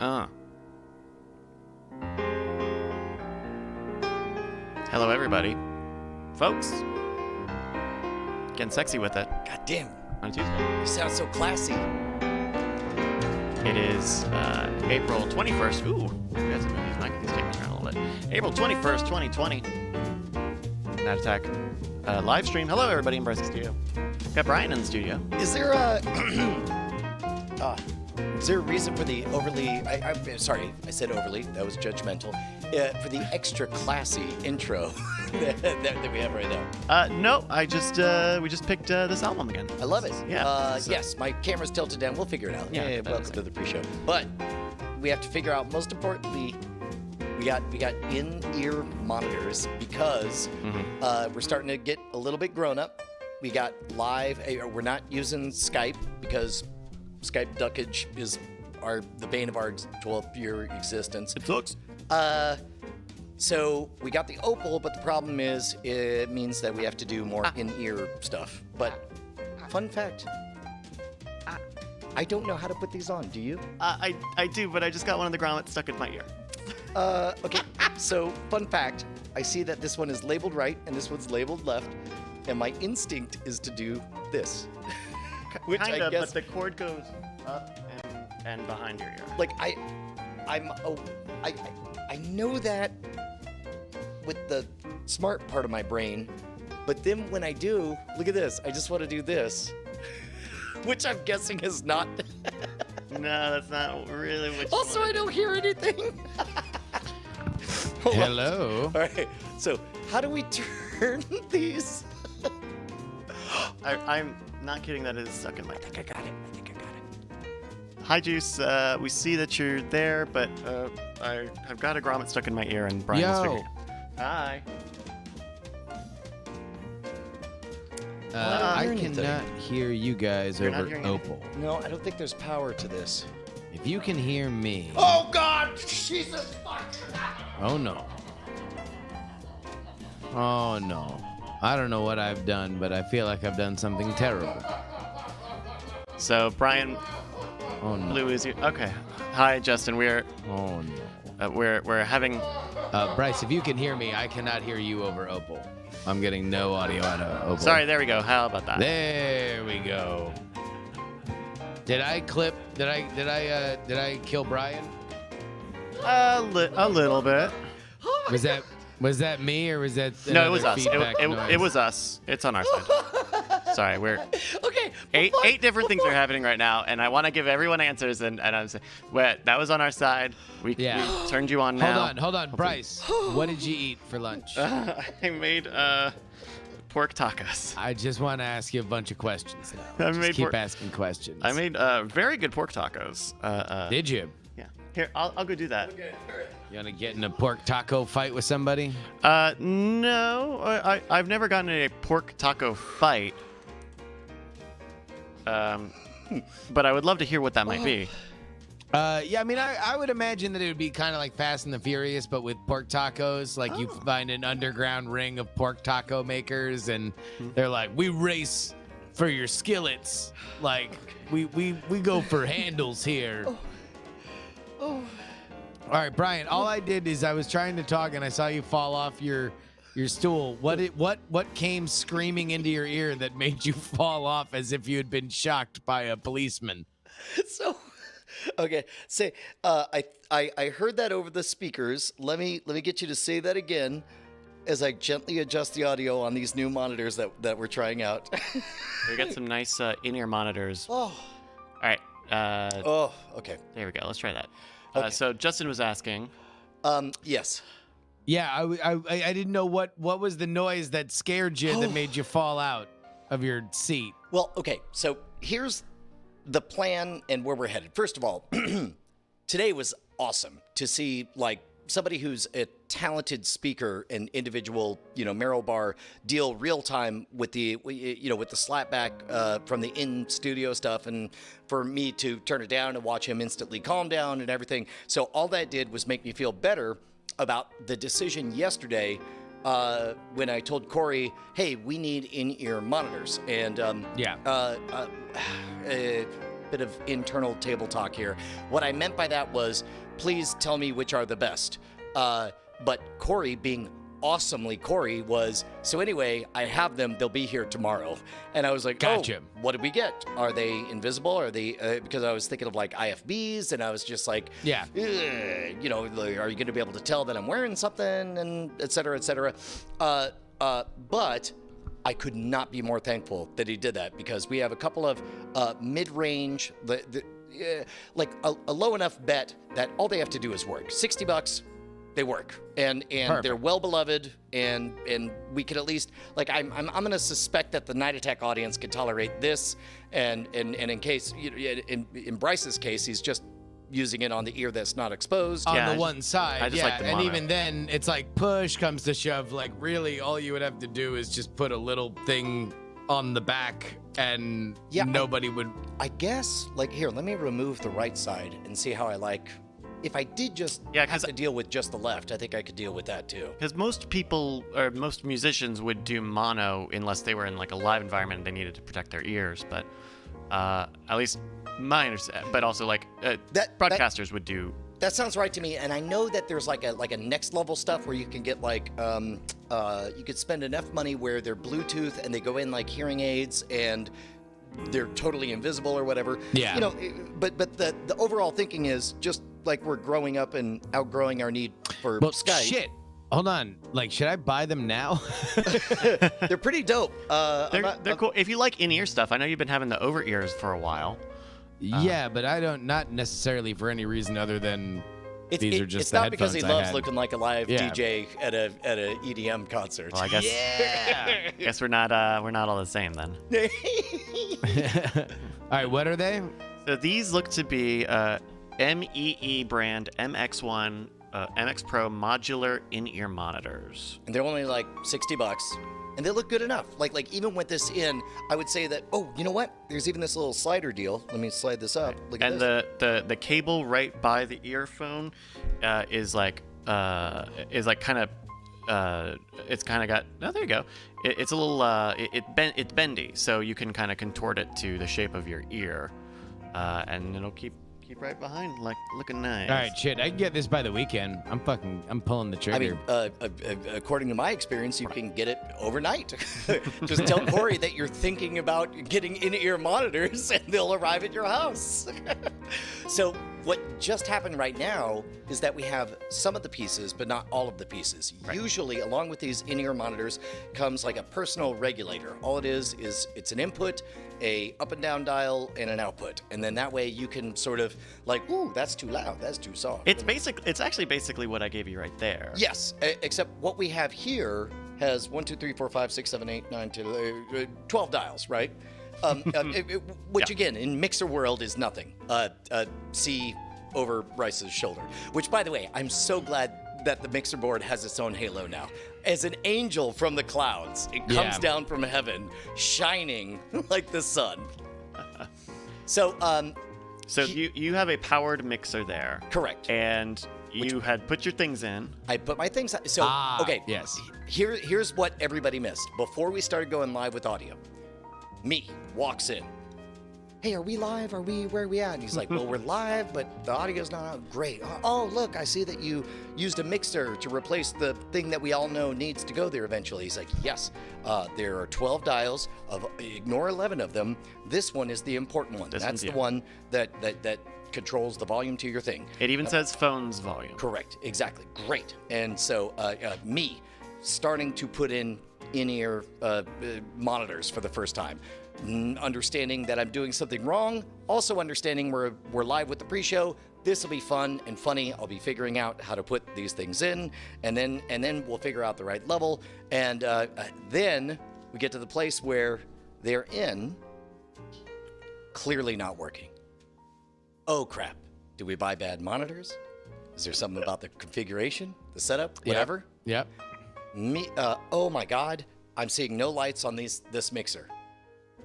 Hello, everybody. Folks. Getting sexy with it. God damn. On a Tuesday. You sound so classy. It is April 21st. Ooh, you guys have been knocking these tables around a little bit. April 21st, 2020. Night Attack live stream. Hello, everybody in Bryce's studio. Got Brian in the studio. Is there a reason for the overly? I'm sorry, I said overly. That was judgmental. For the extra classy intro that we have right now. No, we just picked this album again. I love it. Yeah. Yes, my camera's tilted down. We'll figure it out. Yeah, welcome to the pre-show. But we have to figure out, most importantly, we got in-ear monitors because we're starting to get a little bit grown up. We got live. We're not using Skype because Skype duckage is the bane of our 12-year existence. It sucks. So we got the Opal, but the problem is it means that we have to do more in-ear stuff. But fun fact, I don't know how to put these on. Do you? I do, but I just got one of the grommets stuck in my ear. Okay. So fun fact, I see that this one is labeled right and this one's labeled left, and my instinct is to do this. Which Kinda, I guess, but the cord goes up and behind your ear. like I know that with the smart part of my brain, but then when I do, look at this. I just want to do this, which I'm guessing is not. No, that's not really what you Also, I don't hear anything. Hello. All right. So how do we turn these? I'm not kidding, that it is stuck in my ear. I think I got it. Hi, Juice. We see that you're there, but I've got a grommet stuck in my ear, and Brian has figured it out. Hi. I hear anything. cannot hear you guys You're not over hearing Opal. No, I don't think there's power to this. If you can hear me. Oh God! Jesus fuck! Oh no. Oh no. I don't know what I've done, but I feel like I've done something terrible. So, Brian, Oh no. Blue is you. Okay. Hi, Justin. We're Oh no. we're having. Bryce, if you can hear me, I cannot hear you over Opal. I'm getting no audio out of Opal. Sorry. There we go. How about that? There we go. Did I clip? Did I kill Brian? A little bit. Was that me or was that No, it was us. feedback noise? It was us. It's on our side. Sorry, we're Okay. eight different things are happening right now, and I want to give everyone answers. And I'm saying, well, that was on our side. We turned you on now. Hold on, Bryce. What did you eat for lunch? I made pork tacos. I just want to ask you a bunch of questions now. I Just made keep pork- asking questions. I made very good pork tacos. Did you? Yeah. Here, I'll go do that. Okay. All right. You want to get in a pork taco fight with somebody? No, I've never gotten in a pork taco fight. But I would love to hear what that might be. Yeah, I mean, I would imagine that it would be kind of like Fast and the Furious, but with pork tacos. Like you find an underground ring of pork taco makers, and they're like, we race for your skillets. Like we go for handles here. Oh. All right, Brian. All I did is I was trying to talk, and I saw you fall off your stool. What came screaming into your ear that made you fall off as if you had been shocked by a policeman? So, okay. Say, I heard that over the speakers. Let me get you to say that again, as I gently adjust the audio on these new monitors that we're trying out. We got some nice in-ear monitors. Oh. All right. Oh. Okay. There we go. Let's try that. Okay. So Justin was asking. Yes. Yeah, I didn't know what was the noise that scared you that made you fall out of your seat. Well, okay. So here's the plan and where we're headed. First of all, today was awesome to see like somebody who's a talented speaker and individual, Merrill Bar deal real time with the slapback from the in studio stuff, and for me to turn it down and watch him instantly calm down and everything. So all that did was make me feel better about the decision yesterday when I told Corey, hey, we need in-ear monitors. And bit of internal table talk here. What I meant by that was, please tell me which are the best. But Corey, being awesomely Corey, was, so anyway, I have them. They'll be here tomorrow. And I was like, Gotcha. oh, what did we get? Are they invisible? Are they, because I was thinking of like IFBs, and I was just like, Yeah. you know, like, are you going to be able to tell that I'm wearing something, and et cetera, et cetera. But I could not be more thankful that he did that, because we have a couple of mid-range, like a low enough bet that all they have to do is work. $60, they work, and Perfect. they're well beloved, and we could at least, like, I'm gonna suspect that the Night Attack audience could tolerate this, and in case, in Bryce's case, he's just using it on the ear that's not exposed. On Yeah, the I one side, I just yeah, like the and mono. even then, it's like push comes to shove. Like really, all you would have to do is just put a little thing on the back, and Yeah, nobody would. I guess, like, here, let me remove the right side and see how I like. If I did just Yeah, have 'cause- to deal with just the left, I think I could deal with that too. Because most people, or most musicians, would do mono unless they were in like a live environment and they needed to protect their ears. But at least my understanding, but also like broadcasters would do. That sounds right to me, and I know that there's like a next level stuff where you can get like you could spend enough money where they're Bluetooth and they go in like hearing aids and they're totally invisible or whatever. Yeah. You know, but the overall thinking is just like we're growing up and outgrowing our need for Well, Skype. shit. Hold on. Like, should I buy them now? They're pretty dope. They're cool. If you like in-ear stuff, I know you've been having the over-ears for a while. Yeah, but I don't. Not necessarily for any reason other than these are just it's the not because he headphones I loves had. looking like a live Yeah. DJ at a EDM concert. Well, I guess. Yeah. Guess we're not all the same then. All right, what are they? So these look to be MEE brand MX1 MX Pro modular in-ear monitors. And they're only like $60, and they look good enough. Like even with this in, I would say that. Oh, you know what? There's even this little slider deal. Let me slide this up. Look at And this. the cable right by the earphone is like kind of it's kind of got, oh, there you go. It's a little it's bendy, so you can kind of contort it to the shape of your ear, and it'll keep right behind, like looking nice. All right, shit. I can get this by the weekend. I'm pulling the I trigger. mean, according to my experience, you can get it overnight. Just tell Corey that you're thinking about getting in-ear monitors, and they'll arrive at your house. So what just happened right now is that we have some of the pieces, but not all of the pieces. Right. Usually, along with these in-ear monitors, comes like a personal regulator. All it is it's an input, a up and down dial, and an output, and then that way you can sort of like, ooh, that's too loud, that's too soft. It's actually basically what I gave you right there. Yes, except what we have here has 1, 2, 3, 4, 5, 6, 7, 8, 9, 10, 12 dials, right? Which Yeah. again, in mixer world is nothing. See over Bryce's shoulder. Which, by the way, I'm so glad that the mixer board has its own halo now. As an angel from the clouds, it comes Yeah. down from heaven, shining like the sun. So, So you have a powered mixer there. correct. And you had put your things in. I put my things. So okay. yes. Here's what everybody missed before we started going live with audio. Me walks in. Hey, are we live? Where are we at? And he's like, well, we're live, but the audio's not out. Great. Oh, look, I see that you used a mixer to replace the thing that we all know needs to go there eventually. He's like, yes, there are 12 dials. Ignore 11 of them. This one is the important one. This That's one's the one that controls the volume to your thing. It even says phone's volume. Correct. Exactly. Great. And so me starting to put in-ear monitors for the first time, understanding that I'm doing something wrong, also understanding we're live with the pre-show. This will be fun and funny. I'll be figuring out how to put these things in, and then we'll figure out the right level, and then we get to the place where they're in, clearly not working. Oh crap! Did we buy bad monitors? Is there something about the configuration, the setup, whatever? Yep. Oh my God! I'm seeing no lights on this mixer.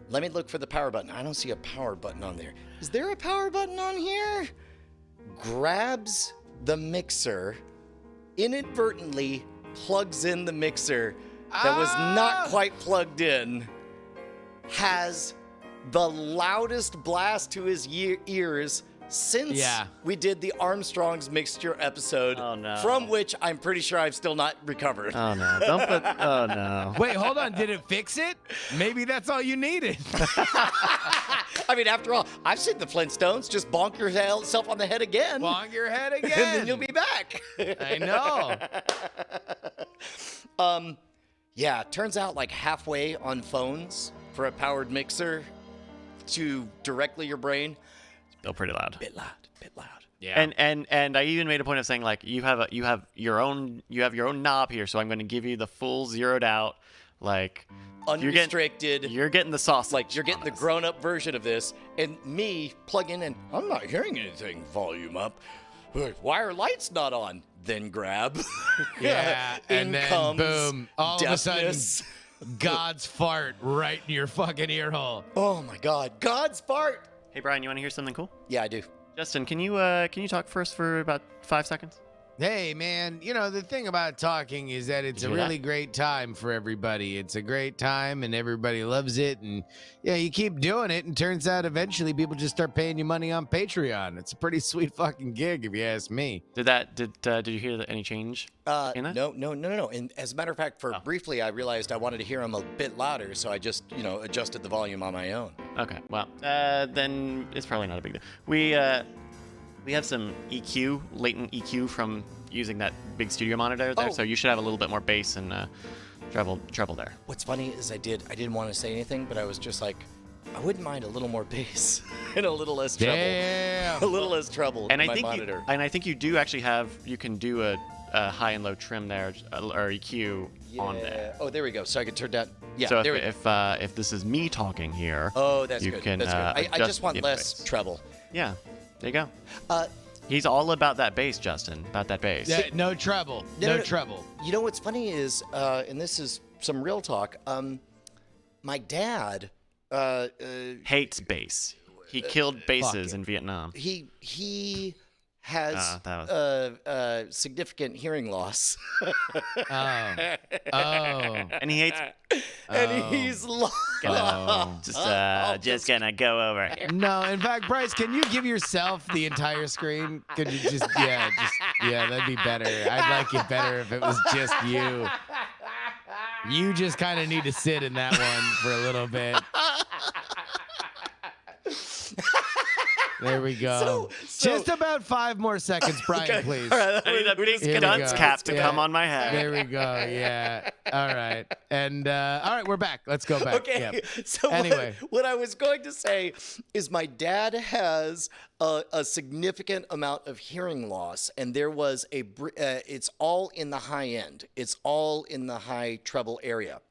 Let me look for the power button. I don't see a power button on there. Is there a power button on here? Grabs the mixer, inadvertently plugs in the mixer that was not quite plugged in, has the loudest blast to his ears since we did the Armstrong's Mixture episode, Oh, no. from which I'm pretty sure I've still not recovered. Oh no! Don't put. Oh no! Wait, hold on. Did it fix it? Maybe that's all you needed. I mean, after all, I've seen the Flintstones. Just bonk yourself on the head again. Bonk your head again. And then you'll be back. I know. Yeah, turns out like halfway on phones for a powered mixer to directly your brain, Still pretty loud. bit loud. Yeah. And I even made a point of saying like you have your own knob here, so I'm going to give you the full zeroed out like Unrestricted. You're getting the sauce. Like you're getting the grown-up version of this, and me plug in and I'm not hearing anything. Volume up. Why are lights not on? Then grab. Yeah, In and then comes boom, all deafness. of a sudden, God's fart right in your fucking ear hole. Oh my God, God's fart. Hey Brian, you want to hear something cool? Yeah, I do. Justin, can you talk first for about 5 seconds? Hey, man, you know, the thing about talking is that it's Did a you hear really great time for everybody. It's a great time and everybody loves it. And yeah, you keep doing it and turns out eventually people just start paying you money on Patreon. It's a pretty sweet fucking gig if you ask me. Did you hear any change in that? No. And as a matter of fact, briefly, I realized I wanted to hear him a bit louder, so I just, adjusted the volume on my own. Okay, well, then it's probably not a big deal. We have some EQ, latent EQ from using that big studio monitor there, so you should have a little bit more bass and treble there. What's funny is I didn't want to say anything, but I was just like, I wouldn't mind a little more bass and a little less treble. Damn. A little less treble And in I my think monitor. I think you do actually you can do a high and low trim there, or EQ on there. Oh, there we go. So I can turn down. Yeah, So there we go. if this is me talking here, Oh, that's you good. can, That's good. I adjust just want the less bass. treble. Yeah, there you go. Uh, He's all about that bass, Justin. About that bass. Yeah, no trouble. No trouble. You know what's funny is, and this is some real talk. My dad, Hates bass. He killed basses in Vietnam. he has that was- significant hearing loss, Oh. And he hates. and he's lost. Just gonna go over here. No, in fact, Bryce, can you give yourself the entire screen? Could you just that'd be better. I'd like it better if it was just you. You just kind of need to sit in that one for a little bit. There we go. So- Just about 5 more seconds, Brian, please. All right, I need a big Here we dunce go. cap to Yeah. come on my head. There we go. Yeah. All right. And all right, we're back. Let's go back. Okay, Yep. so Anyway. what I was going to say is my dad has a significant amount of hearing loss, and there was it's all in the high end. It's all in the high treble area.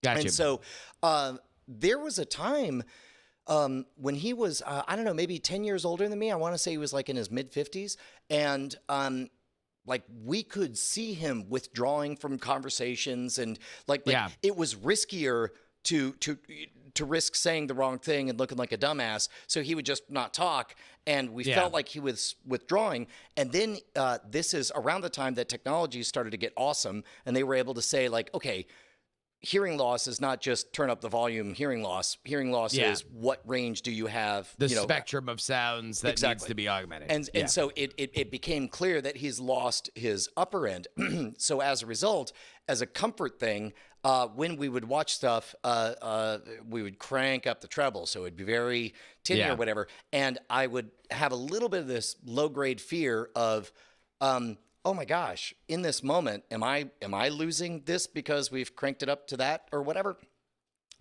Gotcha. And so there was a time when he was, I don't know, maybe 10 years older than me. I want to say he was like in his mid-50s. And like we could see him withdrawing from conversations, and like Yeah. it was riskier to risk saying the wrong thing and looking like a dumbass. So he would just not talk, and we Yeah. felt like he was withdrawing. And then this is around the time that technology started to get awesome, and they were able to say like, okay, hearing loss is not just turn up the volume. Hearing loss Yeah. is what range do you have? the spectrum of sounds that needs Exactly. to be augmented. And so it became clear that he's lost his upper end. So as a result, as a comfort thing, when we would watch stuff, we would crank up the treble, so it'd be very tinny Yeah. or whatever. And I would have a little bit of this low grade fear of, oh my gosh, in this moment, am I losing this because we've cranked it up to that or whatever?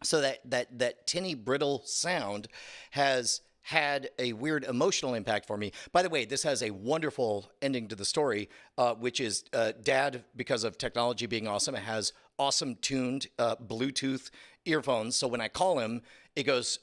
So that tinny brittle sound has had a weird emotional impact for me. By the way, this has a wonderful ending to the story, which is Dad, because of technology being awesome, has awesome tuned Bluetooth earphones. So when I call him, it goes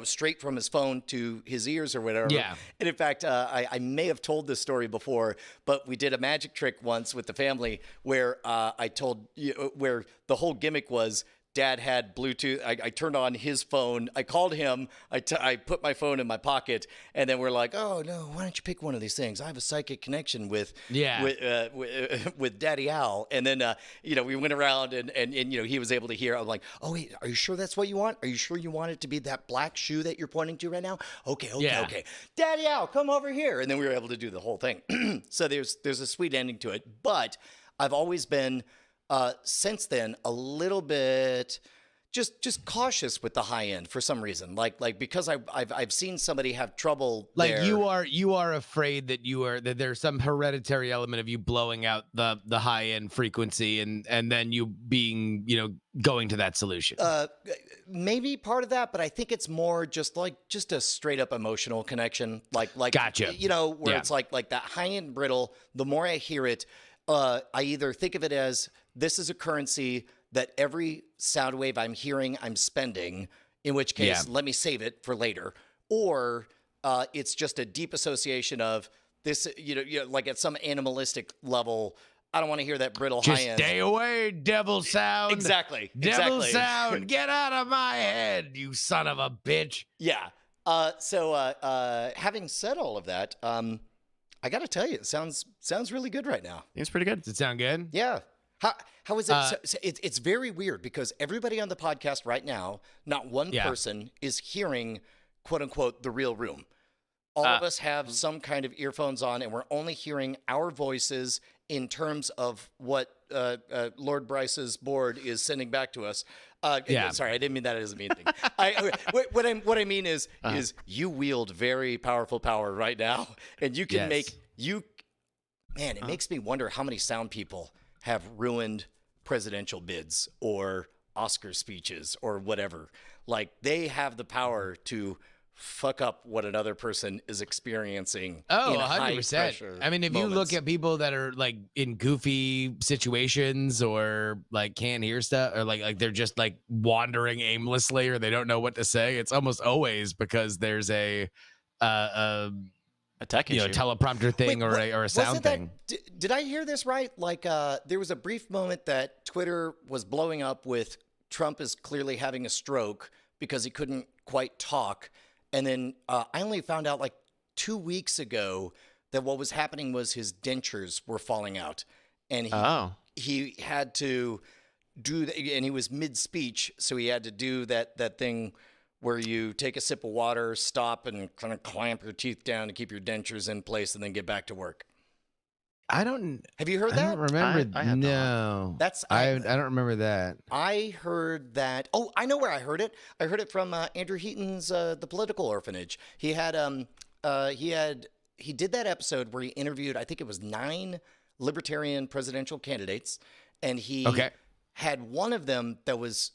straight from his phone to his ears or whatever. Yeah. And in fact, I may have told this story before, but we did a magic trick once with the family where I told you where the whole gimmick was Dad had Bluetooth. I turned on his phone. I called him. I put my phone in my pocket, and then we're like, oh no, why don't you pick one of these things? I have a psychic connection with Daddy Al. And then we went around and he was able to hear. I'm like, oh wait, are you sure that's what you want? Are you sure you want it to be that black shoe that you're pointing to right now? Okay. Daddy Al, come over here. And then we were able to do the whole thing. So there's a sweet ending to it. But I've always been since then a little bit just cautious with the high end for some reason, like because I've seen somebody have trouble like there. you are afraid that there's some hereditary element of you blowing out the high end frequency and then you being going to that solution. Maybe part of that, but I think it's more just a straight up emotional connection, like gotcha. Where it's like that high end brittle. The more I hear it, I either think of it as this is a currency that every sound wave I'm hearing, I'm spending, in which case, let me save it for later. Or it's just a deep association of this, like at some animalistic level, I don't want to hear that brittle just high end. Stay away, devil sound. Exactly. Devil sound. Get out of my head, you son of a bitch. Yeah. So having said all of that, I got to tell you, it sounds really good right now. It's pretty good. Does it sound good? Yeah. How is it? So it's very weird because everybody on the podcast right now, not one person is hearing, quote unquote, the real room. All of us have some kind of earphones on, and we're only hearing our voices in terms of what Lord Bryce's board is sending back to us. Sorry, I didn't mean that as a mean thing. What I mean is you wield very powerful power right now, and you can make you. Man, it makes me wonder how many sound people have ruined presidential bids or Oscar speeches or whatever. Like they have the power to fuck up what another person is experiencing. Oh, in 100%. I mean, if you look at people that are like in goofy situations or like can't hear stuff or like they're just like wandering aimlessly or they don't know what to say, it's almost always because there's a tech issue, teleprompter thing. Wait, or a sound thing. Did I hear this right? Like there was a brief moment that Twitter was blowing up with Trump is clearly having a stroke because he couldn't quite talk. And then I only found out like 2 weeks ago that what was happening was his dentures were falling out. And he had to do that, and he was mid-speech, so he had to do that thing where you take a sip of water, stop, and kind of clamp your teeth down to keep your dentures in place and then get back to work. Have you heard that? I don't remember. I no. I don't remember that. I heard that. Oh, I know where I heard it. I heard it from Andrew Heaton's The Political Orphanage. He did that episode where he interviewed, I think it was 9 libertarian presidential candidates, and he had one of them that was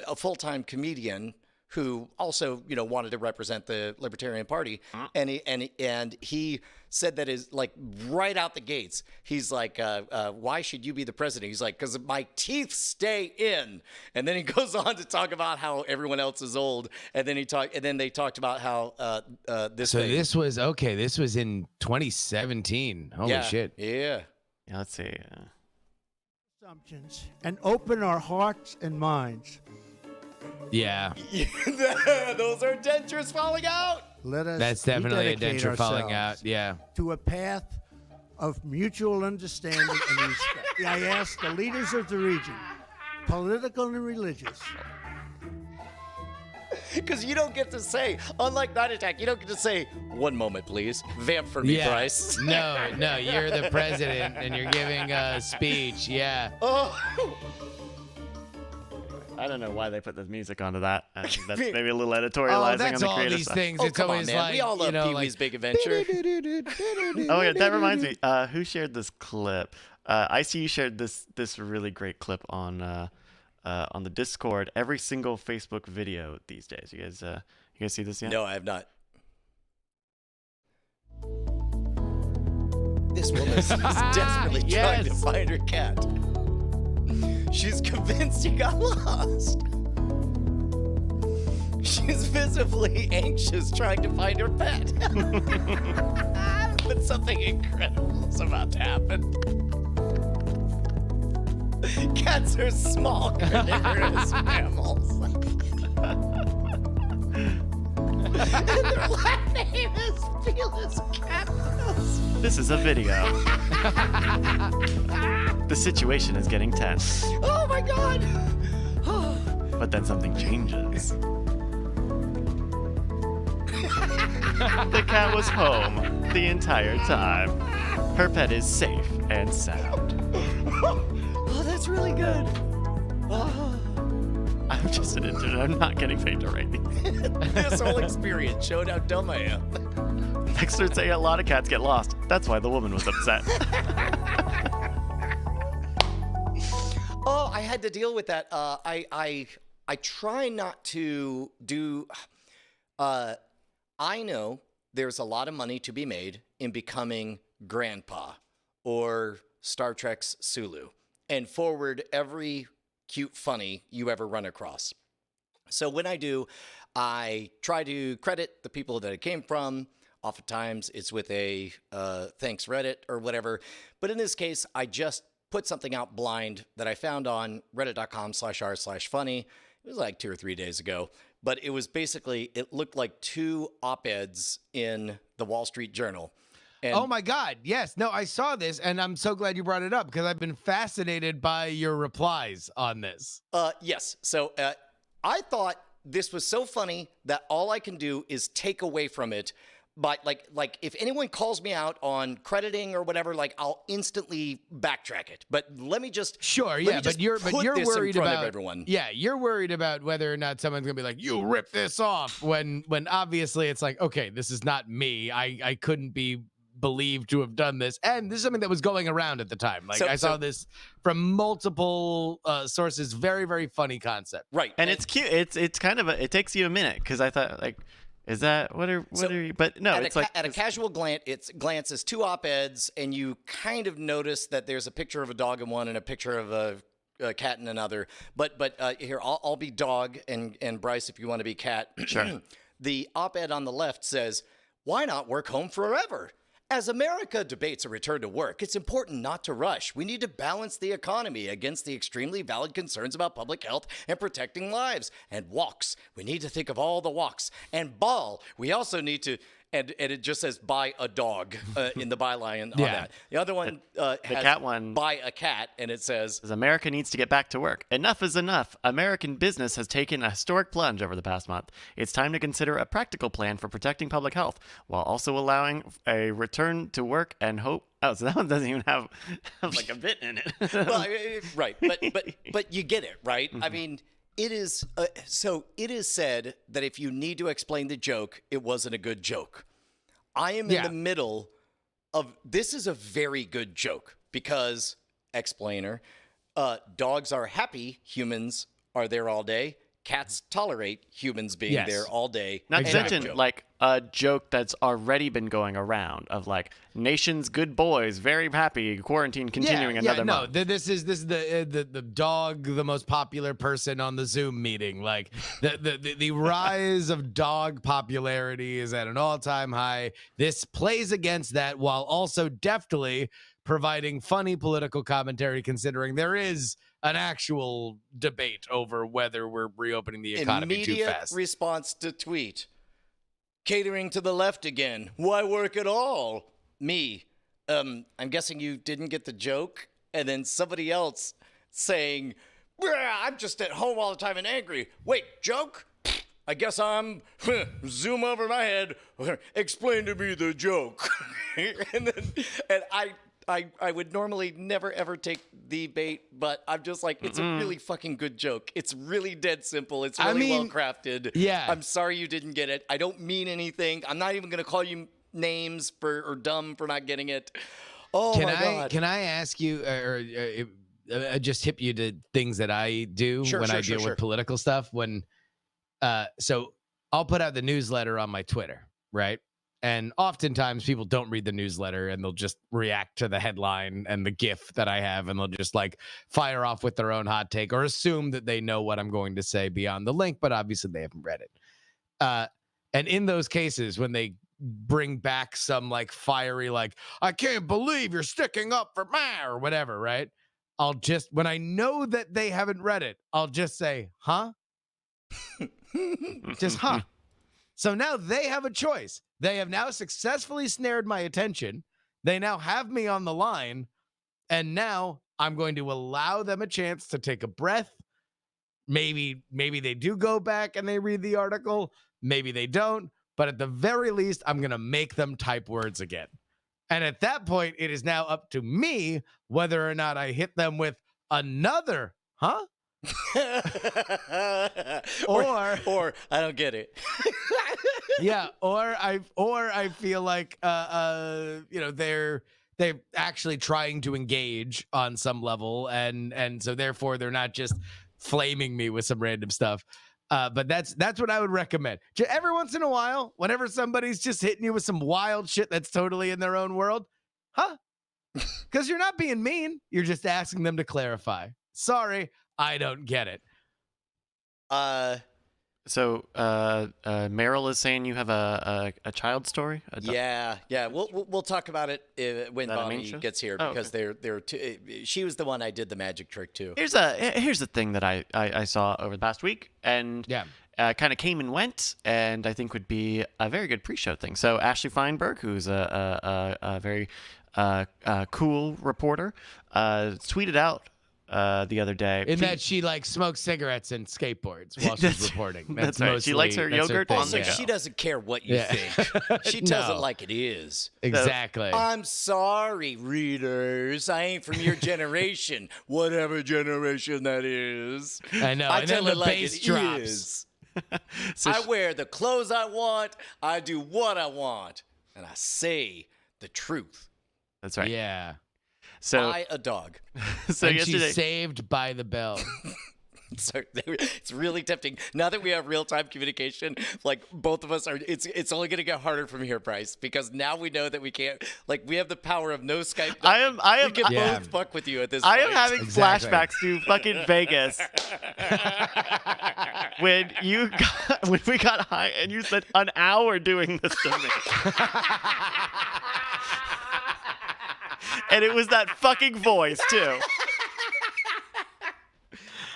a full-time comedian who also, wanted to represent the Libertarian Party, and he said that is like right out the gates. He's like, "Why should you be the president?" He's like, "Because my teeth stay in." And then he goes on to talk about how everyone else is old, and then they talked about how this. So this was This was in 2017. Holy shit! Yeah. Let's see. Assumptions and open our hearts and minds. Yeah. Those are dentures falling out. That's definitely a denture falling out. Yeah. To a path of mutual understanding and respect. I ask the leaders of the region, political and religious. Because you don't get to say, unlike Night Attack, you don't get to say, "One moment, please. Vamp for me, Bryce." No, you're the president and you're giving a speech. Yeah. Oh. I don't know why they put the music onto that. That's maybe a little editorializing that's on the all creative these side. things. Oh, it's come always on, man. like We all love Pee-wee's Big Adventure. Oh yeah, that reminds me. Who shared this clip? ICU shared this really great clip on the Discord. Every single Facebook video these days. You guys see this yet? No, I have not. This woman is desperately trying to find her cat. She's convinced he got lost. She's visibly anxious trying to find her pet. But something incredible is about to happen. Cats are small carnivorous mammals. And their last name is Felis Cactus. This is a video. The situation is getting tense, Oh my god! but then something changes. The cat was home the entire time. Her pet is safe and sound. Oh, that's really good. Oh. I'm just an intern. I'm not getting paid to write these. This whole experience showed how dumb I am. Experts say a lot of cats get lost. That's why the woman was upset. Oh, I had to deal with that. I try not to do. I know there's a lot of money to be made in becoming Grandpa or Star Trek's Sulu and forward every cute funny you ever run across. So when I do, I try to credit the people that it came from. Oftentimes it's with a thanks Reddit or whatever. But in this case, I just put something out blind that I found on reddit.com/r/funny. It was like 2 or 3 days ago. But it was basically, it looked like 2 op-eds in the Wall Street Journal. And Oh my God. Yes. No, I saw this and I'm so glad you brought it up because I've been fascinated by your replies on this. yes. So I thought this was so funny that all I can do is take away from it. But like if anyone calls me out on crediting or whatever, like I'll instantly backtrack it. But let me just Sure, yeah, but you're put worried this in front about of everyone. Yeah, you're worried about whether or not someone's gonna be like, you rip this off when obviously it's like, okay, this is not me. I couldn't be believed to have done this. And this is something that was going around at the time. Like I saw this from multiple sources. Very, very funny concept. Right. And it's cute. It's kind of it takes you a minute because I thought like, is that what are you? But no, it's like at a casual glance, it's 2 op-eds, and you kind of notice that there's a picture of a dog in one and a picture of a cat in another. But here I'll be dog, and Bryce, if you want to be cat. Sure. The op-ed on the left says, "Why not work home forever? As America debates a return to work, it's important not to rush. We need to balance the economy against the extremely valid concerns about public health and protecting lives. And walks. We need to think of all the walks. And ball. We also need to..." And it just says buy a dog in the byline on Yeah. that. The other one has cat one- buy a cat, and it says, America needs to get back to work. Enough is enough. American business has taken a historic plunge over the past month. It's time to consider a practical plan for protecting public health while also allowing a return to work and hope. Oh, so that one doesn't even have like a bit in it. well, right, but you get it, right? I mean, it is so it is said that if you need to explain the joke, it wasn't a good joke. I am in Yeah. the middle of this is a very good joke because explainer, dogs are happy, humans are there all day. Cats tolerate humans being Yes. there all day. Not to Exactly. mention, like, a joke that's already been going around of, like, nation's good boys, very happy, quarantine continuing another no, month. this is the dog, the most popular person on the Zoom meeting. Like the rise of dog popularity is at an all-time high. This plays against that while also deftly providing funny political commentary, considering there is an actual debate over whether we're reopening the economy too Immediate fast. response to tweet. Catering to the left again. Why work at all? Me. I'm guessing you didn't get the joke. And then somebody else saying, I'm just at home all the time and angry. Wait, joke? I guess I'm zoom over my head. Explain to me the joke. and I would normally never ever take the bait, but I'm just like, it's a really fucking good joke. It's really dead simple. It's really well crafted. yeah. I'm sorry you didn't get it. I don't mean anything. I'm not even gonna call you names or dumb for not getting it. Oh my God. Can I ask you, just hip you to things that I do when I deal with political stuff? So I'll put out the newsletter on my Twitter, right? And oftentimes people don't read the newsletter and they'll just react to the headline and the GIF that I have, and they'll just like fire off with their own hot take or assume that they know what I'm going to say beyond the link, but obviously they haven't read it. And in those cases, when they bring back some like fiery, like, I can't believe you're sticking up for ma or whatever, right? when I know that they haven't read it, I'll just say, huh? Just, huh? So now they have a choice. They have now successfully snared my attention. They now have me on the line. And now I'm going to allow them a chance to take a breath. Maybe they do go back and they read the article. Maybe they don't. But at the very least, I'm going to make them type words again. And at that point, it is now up to me whether or not I hit them with another, huh? or I don't get it. Yeah, or I feel like they're actually trying to engage on some level, and so therefore they're not just flaming me with some random stuff. But that's what I would recommend. Every once in a while, whenever somebody's just hitting you with some wild shit that's totally in their own world, huh? Because you're not being mean, you're just asking them to clarify. Sorry, I don't get it. So, Meryl is saying you have a child story. Yeah. We'll talk about it when Bonnie gets here because they're she was the one I did the magic trick to. Here's the thing that I saw over the past week, and kind of came and went, and I think would be a very good pre-show thing. So Ashley Feinberg, who's a very cool reporter, tweeted out the other day. That she smokes cigarettes and skateboards while she's reporting. That's right. She likes her yogurt on the go. She doesn't care what you think. She tells it like it is. Exactly. I'm sorry, readers. I ain't from your generation. Whatever generation that is. I know. I and tell then it the like bass it drops. is. I wear the clothes I want. I do what I want. And I say the truth. That's right. Yeah. So I a dog. So and yesterday, she's saved by the bell. So it's really tempting. Now that we have real-time communication, both of us are. It's only going to get harder from here, Bryce, because now we know that we can't. We have the power of no Skype. We can both fuck with you at this point. I am having flashbacks to fucking Vegas when we got high and you spent an hour doing this to me. And it was that fucking voice, too.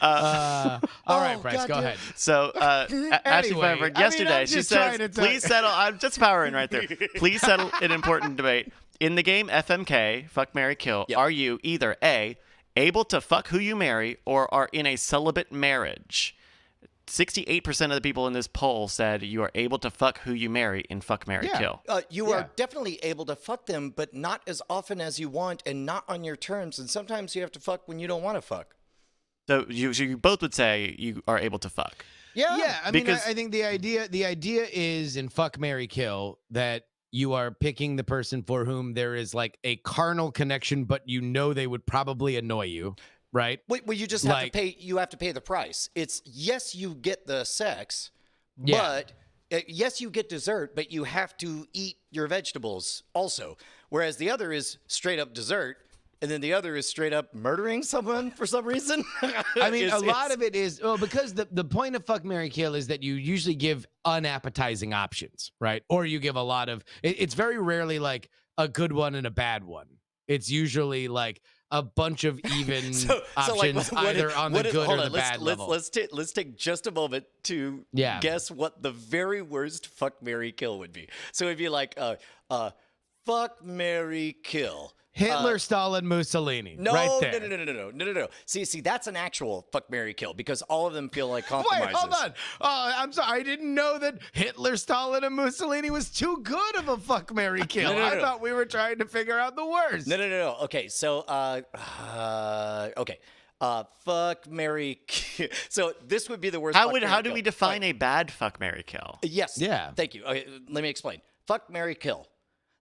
All right, Bryce, go ahead. So, Ashley Feinberg, yesterday, she says, please settle, I'm just powering right there. Please settle an important debate. In the game FMK, Fuck, Marry, Kill, are you either A, able to fuck who you marry, or are in a celibate marriage? 68% of the people in this poll said you are able to fuck who you marry in Fuck, Marry, Kill. You are definitely able to fuck them, but not as often as you want and not on your terms. And sometimes you have to fuck when you don't want to fuck. So you both would say you are able to fuck. Yeah. I mean, I think the idea is in Fuck, Marry, Kill that you are picking the person for whom there is a carnal connection, but they would probably annoy you. Right. Well, you just have to pay. You have to pay the price. It's yes, you get the sex, but yes, you get dessert, but you have to eat your vegetables also. Whereas the other is straight up dessert, and then the other is straight up murdering someone for some reason. I mean, a lot of it is because the point of Fuck, Marry, Kill is that you usually give unappetizing options, right? Or you give a lot of. It's very rarely a good one and a bad one. It's usually a bunch of even options, either on the good or the bad level. Let's take just a moment to guess what the very worst Fuck, Marry, Kill would be. So it'd be Fuck, Marry, Kill. Hitler, Stalin, Mussolini. No, right there. No. See, that's an actual Fuck, Marry, Kill because all of them feel like compromises. Wait, hold on. I'm sorry. I didn't know that Hitler, Stalin, and Mussolini was too good of a Fuck, Marry, Kill. I thought we were trying to figure out the worst. No. Okay, so Fuck, Marry, Kill. So this would be the worst. How do we define a bad Fuck, Marry, Kill? Yes. Yeah. Thank you. Okay, let me explain. Fuck, Marry, Kill.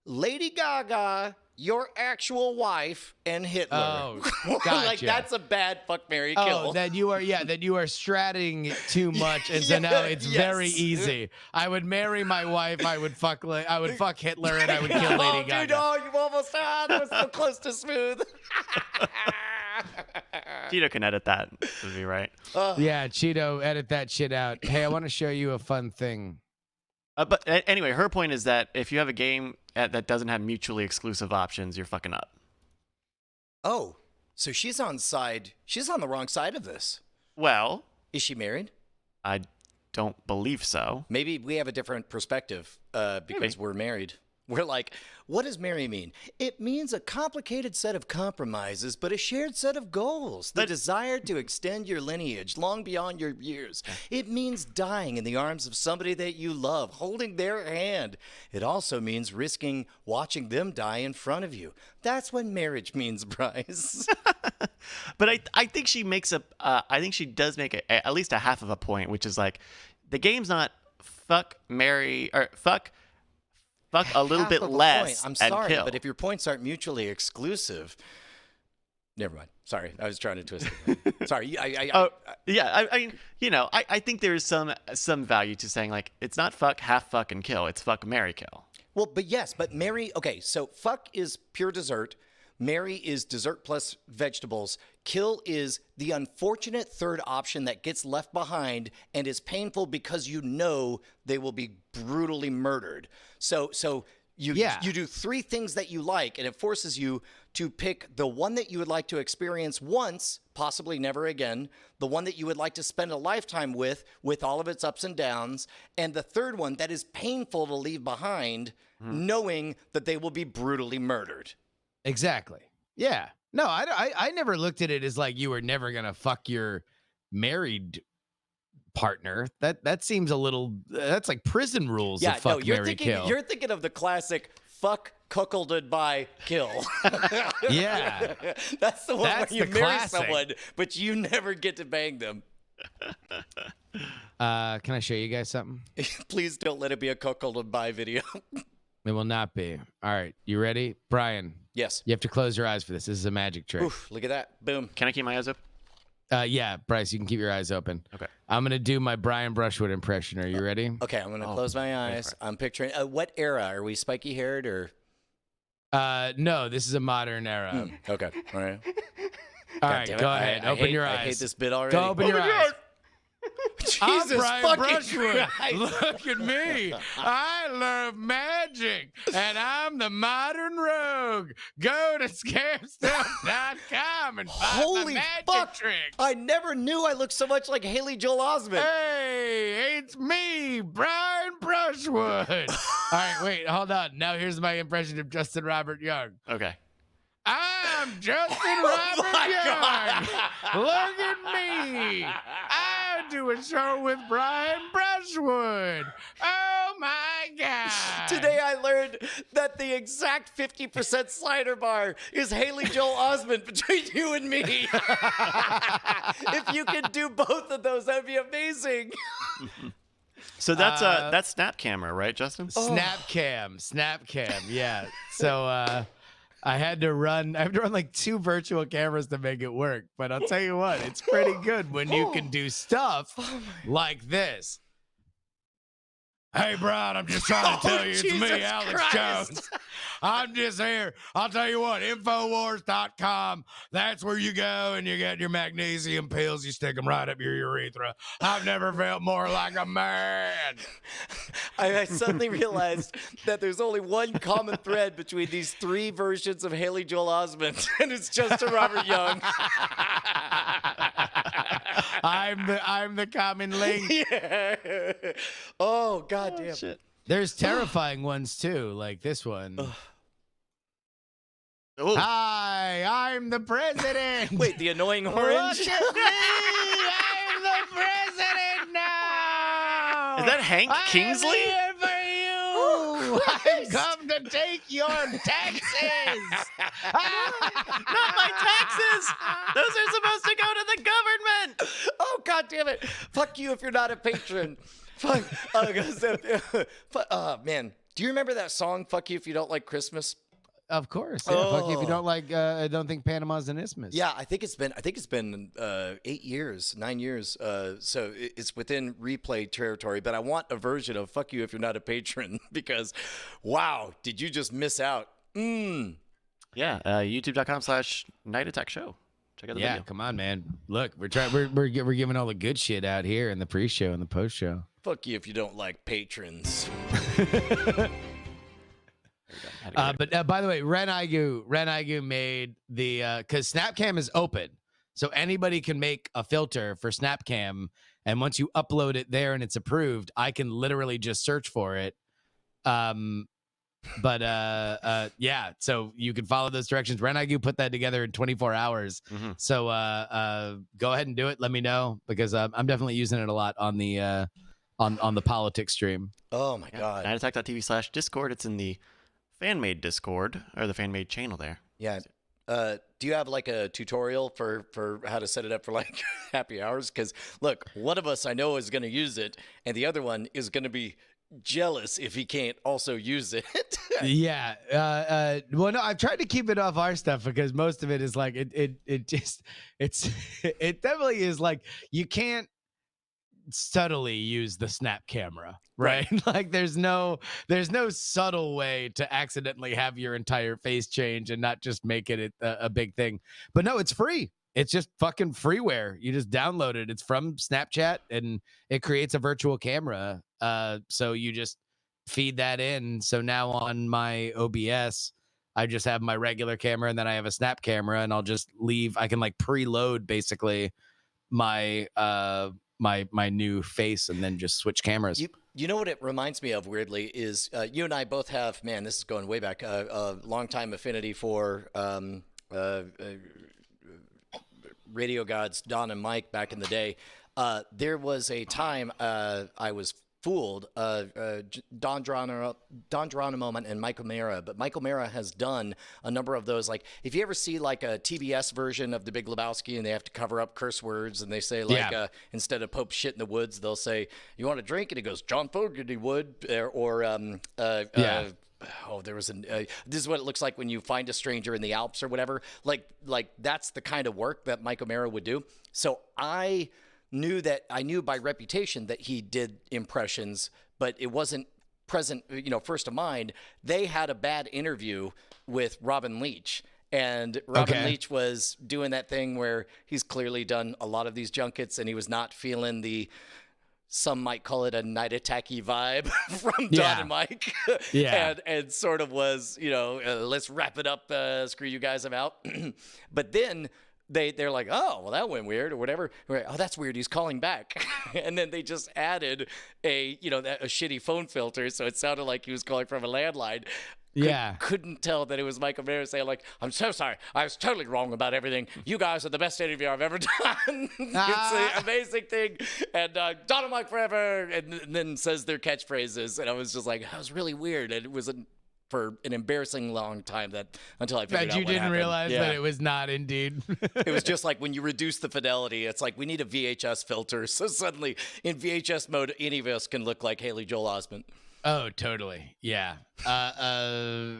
Lady Gaga, your actual wife, and Hitler. Oh, gotcha. That's a bad Fuck, Marry, Kill. Oh, that you are stratting too much, and so now it's very easy. I would marry my wife. I would fuck Hitler, and I would kill Lady Gaga. Dude, you almost had. That was so close to smooth. Cheeto can edit that. Would be right. Yeah, Cheeto, edit that shit out. Hey, I want to show you a fun thing. But anyway, her point is that if you have a game that doesn't have mutually exclusive options, you're fucking up. Oh, So she's on the wrong side of this. Well, Is she married? I don't believe so. Maybe we have a different perspective because we're married. We're like, what does marry mean? It means a complicated set of compromises, but a shared set of goals. The desire to extend your lineage long beyond your years. It means dying in the arms of somebody that you love, holding their hand. It also means risking watching them die in front of you. That's what marriage means, Bryce. But I think she makes I think she does make at least a half of a point, which is like, the game's not fuck, marry, or fuck a little Half bit of a less point. I'm sorry, and kill. but if your points aren't mutually exclusive, never mind. Sorry, I was trying to twist it. Sorry, I mean, I think there's some value to saying, like, it's not fuck, half fuck, and kill. It's fuck, marry, kill. Well, but marry. Okay, so fuck is pure dessert. Marry is dessert plus vegetables. Kill is the unfortunate third option that gets left behind and is painful because you know they will be brutally murdered. So you do three things that you like, and it forces you to pick the one that you would like to experience once, possibly never again, the one that you would like to spend a lifetime with all of its ups and downs, and the third one that is painful to leave behind, knowing that they will be brutally murdered. Exactly. Yeah. No, I never looked at it as like you were never gonna fuck your married partner. That seems a little. That's like prison rules. Yeah, of fuck, you're marry, thinking kill. you're thinking of the classic fuck, cuckolded by, kill. Yeah. That's the one That's where you the marry classic. someone, but you never get to bang them. Can I show you guys something? Please don't let it be a cuckolded by video. It will not be. All right, you ready, Brian? Yes. You have to close your eyes for this. This is a magic trick. Oof, look at that. Boom. Can I keep my eyes up? Yeah, Bryce, you can keep your eyes open. Okay. I'm gonna do my Brian Brushwood impression. Are you ready? Okay, I'm going to close my eyes. I'm picturing, what era? Are we spiky haired or? No, this is a modern era. Okay, all right. All right, Damn it. go ahead. Open your eyes. I hate this bit already. Go open your eyes. I'm Jesus Brian fucking Brushwood. Christ. Look at me. I love magic, and I'm the modern rogue. Go to scarestuff.com and find Holy the magic fuck. trick. I never knew I looked so much like Haley Joel Osment. Hey, it's me, Brian Brushwood. All right, wait, hold on. Now here's my impression of Justin Robert Young. Okay. I'm Justin Oh Robert my Young. Look at me. I do a show with Brian Brushwood. Oh my God. Today I learned that the exact 50% slider bar is Haley Joel Osment between you and me. If you could do both of those, that'd be amazing. So that's Snap Camera, right, Justin? Snapcam, yeah. So I have to run like 2 virtual cameras to make it work. But I'll tell you what, it's pretty good when you can do stuff like this. Hey, Brian, I'm just trying to tell you, it's me, Jesus Alex Christ. Jones. I'm just here. I'll tell you what, Infowars.com, that's where you go and you get your magnesium pills. You stick them right up your urethra. I've never felt more like a man. I suddenly realized that there's only one common thread between these 3 versions of Haley Joel Osment, and it's Justin Robert Young. I'm the common link. Yeah. Oh, goddamn. Shit. There's terrifying ones too, like this one. Oh. Hi, I'm the president. Wait, the annoying Look orange? at me! I'm the president now. Is that Hank Kingsley? I'm here for you. I've come to take your taxes. Not my taxes! Those are supposed to go to the government! Oh, God damn it. Fuck you if you're not a patron. Fuck. Man. Do you remember that song, Fuck You If You Don't Like Christmas? Of course. Yeah. Fuck you if you don't like. Don't think Panama's an isthmus. Yeah, I think it's been 8 years, 9 years. So it's within replay territory. But I want a version of "Fuck You If You're Not a Patron" because, wow, did you just miss out? Yeah, YouTube.com/Night Attack Show. Check out the Yeah, video. come on, man. Look, we're trying. We're giving all the good shit out here in the pre-show and the post-show. Fuck you if you don't like patrons. Had to go there. But by the way, Ren Aigu made the because Snapcam is open, so anybody can make a filter for Snapcam, and once you upload it there and it's approved, I can literally just search for it. But yeah, so you can follow those directions. Ren Aigu put that together in 24 hours. Mhm. So go ahead and do it. Let me know because I'm definitely using it a lot on the on the politics stream. Oh my Yeah. God. Nightattack.tv/Discord. It's in the fan-made Discord or the fan-made channel there. Yeah. Do you have like a tutorial for how to set it up for like happy hours? Because look, one of us I know is going to use it, and the other one is going to be jealous if he can't also use it. Yeah. Well, no, I've tried to keep it off our stuff because most of it is like it definitely is like you can't subtly use the snap camera, right? Like there's no subtle way to accidentally have your entire face change and not just make it a big thing. But no, it's free. It's just fucking freeware. You just download it. It's from Snapchat and it creates a virtual camera. So you just feed that in. So now on my OBS, I just have my regular camera and then I have a snap camera and I'll just leave. I can like preload basically my my new face and then just switch cameras. You know what it reminds me of weirdly is you and I both have, man, this is going way back, a long time affinity for radio gods Don and Mike back in the day. There was a time I was fooled. Don Geronimo and Michael Mara, but Michael Mara has done a number of those. Like if you ever see like a TBS version of The Big Lebowski and they have to cover up curse words and they say like instead of Pope shit in the woods, they'll say, "You want a drink?" and he goes, "John Fogerty would," or oh, there was this is what it looks like when you find a stranger in the Alps or whatever. Like that's the kind of work that Michael Mara would do. So I knew by reputation that he did impressions, but it wasn't present, first of mind. They had a bad interview with Robin Leach. And Robin Leach was doing that thing where he's clearly done a lot of these junkets and he was not feeling some might call it a night attacky vibe from Don and Mike. And sort of was, let's wrap it up, screw you guys, I'm out. But then they're like, oh, well, that went weird or whatever. We're like, oh, that's weird. He's calling back. And then they just added a shitty phone filter. So it sounded like he was calling from a landline. Couldn't tell that it was Michael Mara saying like, "I'm so sorry. I was totally wrong about everything. You guys are the best interview I've ever done." It's an amazing thing. And Don and Mike forever. And then says their catchphrases. And I was just like, that was really weird. And it was for an embarrassing long time until I figured out you what didn't happened. realize that it was not indeed. It was just like when you reduce the fidelity, it's like we need a VHS filter. So suddenly in VHS mode, any of us can look like Haley Joel Osment. Oh, totally. Yeah. Yeah,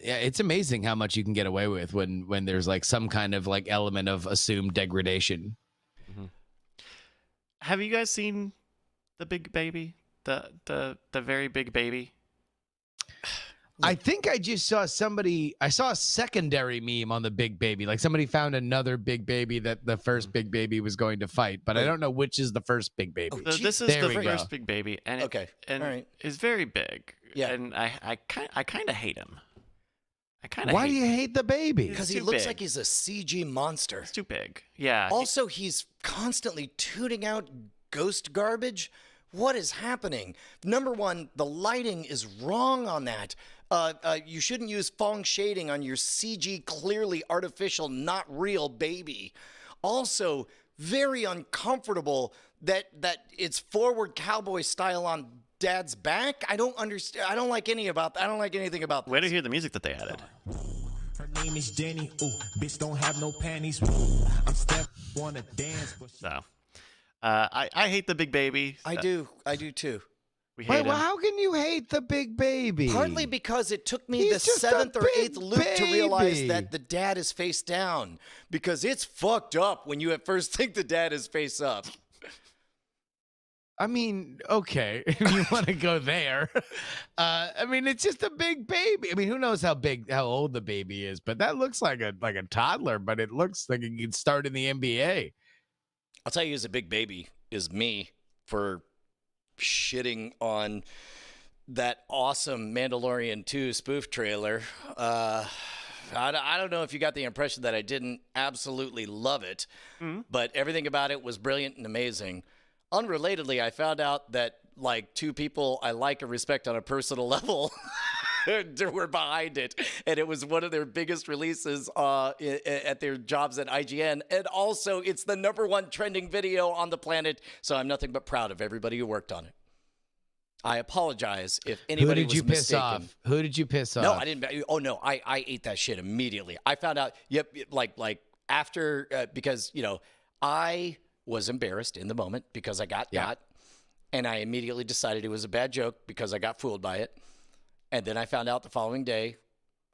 it's amazing how much you can get away with when there's like some kind of like element of assumed degradation. Mm-hmm. Have you guys seen the big baby? The very big baby? I think I just saw I saw a secondary meme on the big baby. Like somebody found another big baby that the first big baby was going to fight, but I don't know which is the first big baby. So this is the first big baby, and all right, is very big. Yeah, and I kind of hate him. Why do you hate the baby? Because he looks like he's a CG monster. It's too big. Yeah. Also, he's constantly tooting out ghost garbage. What is happening? Number one, the lighting is wrong on that. You shouldn't use Fong shading on your CG, clearly artificial, not real baby. Also, very uncomfortable that it's forward cowboy style on Dad's back. I don't understand. I don't like anything about this. Way to hear the music that they added. Her name is Jenny. Ooh, bitch don't have no panties. I'm Steph, wanna dance. So, I hate the big baby. I do too. We hate him. Well, how can you hate the big baby? Partly because it took me the 7th or 8th loop to realize that the dad is face down. Because it's fucked up when you at first think the dad is face up. I mean, okay, if you want to go there. I mean, it's just a big baby. I mean, who knows how old the baby is, but that looks like a toddler, but it looks like it could start in the NBA. I'll tell you, as a big baby is me for shitting on that awesome Mandalorian 2 spoof trailer. I don't know if you got the impression that I didn't absolutely love it, but everything about it was brilliant and amazing. Unrelatedly, I found out that like two people I like and respect on a personal level were behind it, and it was one of their biggest releases at their jobs at IGN, and also it's the #1 trending video on the planet, so I'm nothing but proud of everybody who worked on it. I apologize if anybody was mistaken. Piss off? Who did you piss off? No, I didn't. Oh no, I ate that shit immediately. I found out. Yep, like after because I was embarrassed in the moment because I got got, and I immediately decided it was a bad joke because I got fooled by it, and then I found out the following day,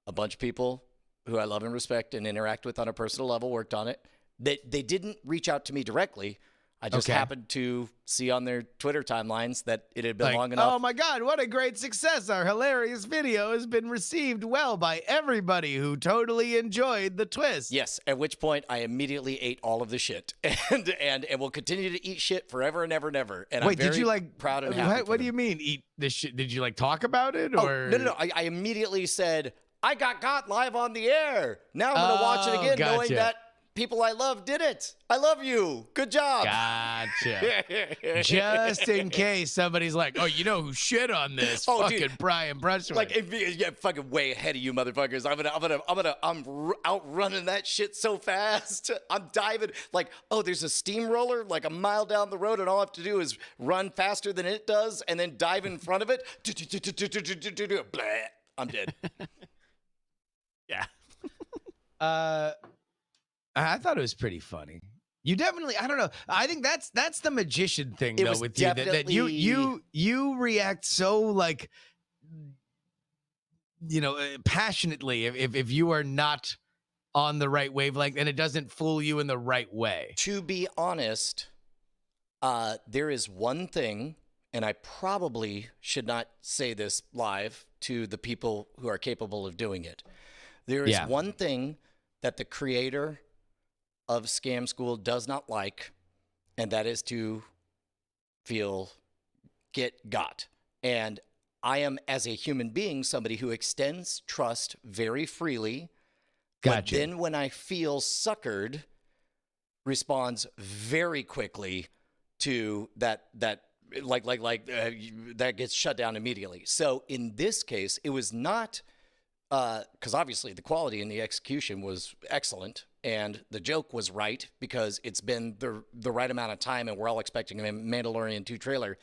a bunch of people who I love and respect and interact with on a personal level worked on it. They didn't reach out to me directly. I just happened to see on their Twitter timelines that it had been long enough. Oh my God, what a great success. Our hilarious video has been received well by everybody who totally enjoyed the twist. Yes, at which point I immediately ate all of the shit and will continue to eat shit forever and ever and ever. And wait, I'm very did you proud and happy. What do you mean eat this shit? Did you talk about it? Or? Oh, no. I immediately said, I got live on the air. Now I'm going to watch it again knowing that people I love did it. I love you. Good job. Gotcha. Just in case somebody's like, oh, you know who shit on this? Fucking dude. Brian Brushwood. Fucking way ahead of you, motherfuckers. I'm outrunning that shit so fast. I'm diving there's a steamroller like a mile down the road, and all I have to do is run faster than it does, and then dive in front of it. I'm dead. Yeah. I thought it was pretty funny. You definitely, I don't know. I think that's the magician thing though with you that you react so passionately if you are not on the right wavelength and it doesn't fool you in the right way. To be honest, there is one thing, and I probably should not say this live to the people who are capable of doing it. There is one thing that the creator of Scam School does not like, and that is to get got. And I am, as a human being, somebody who extends trust very freely. Gotcha. But then when I feel suckered, responds very quickly to that gets shut down immediately. So in this case, it was not because obviously the quality and the execution was excellent, and the joke was right because it's been the right amount of time, and we're all expecting a Mandalorian 2 trailer.